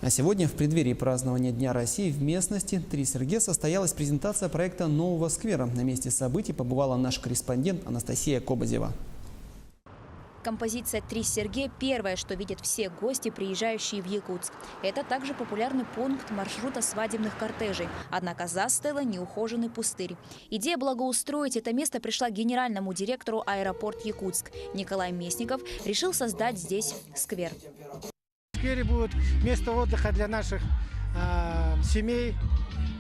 А сегодня, в преддверии празднования Дня России, в местности Три-Серге состоялась презентация проекта нового сквера. На месте событий побывала наш корреспондент Анастасия Кобазева. Композиция «Три-Серге» – первое, что видят все гости, приезжающие в Якутск. Это также популярный пункт маршрута свадебных кортежей. Однако застыла неухоженный пустырь. Идея благоустроить это место пришла генеральному директору аэропорт Якутск. Николай Местников решил создать здесь сквер. В сквере будет место отдыха для наших семей,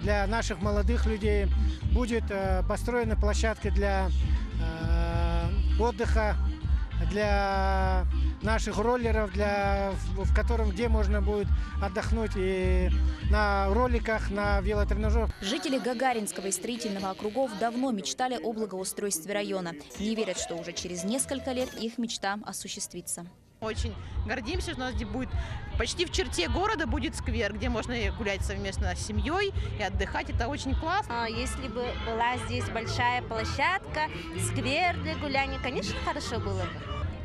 для наших молодых людей. Будет построена площадка для отдыха, для наших роллеров, в котором где можно будет отдохнуть и на роликах, на велотренажерах. Жители Гагаринского и Строительного округов давно мечтали о благоустройстве района. Не верят, что уже через несколько лет их мечта осуществится. Очень гордимся, что у нас будет почти в черте города будет сквер, где можно гулять совместно с семьей и отдыхать. Это очень классно. Если бы была здесь большая площадка, сквер для гуляния, конечно, хорошо было бы.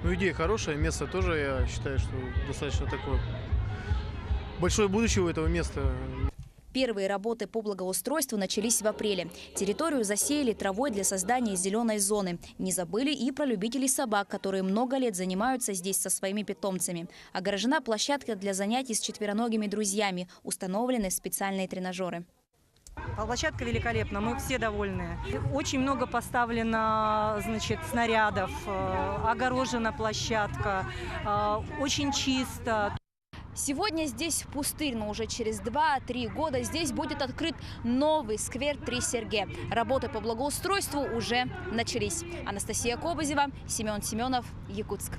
Ну, идея хорошая, место тоже, я считаю, что достаточно такое большое будущее у этого места. Первые работы по благоустройству начались в апреле. Территорию засеяли травой для создания зеленой зоны. Не забыли и про любителей собак, которые много лет занимаются здесь со своими питомцами. Огорожена площадка для занятий с четвероногими друзьями. Установлены специальные тренажеры. Площадка великолепна, мы все довольны. Очень много поставлено, снарядов, огорожена площадка, очень чисто. Сегодня здесь пустырь, но уже через 2-3 года здесь будет открыт новый сквер Три-Серге. Работы по благоустройству уже начались. Анастасия Кобазева, Семен Семенов, Якутск.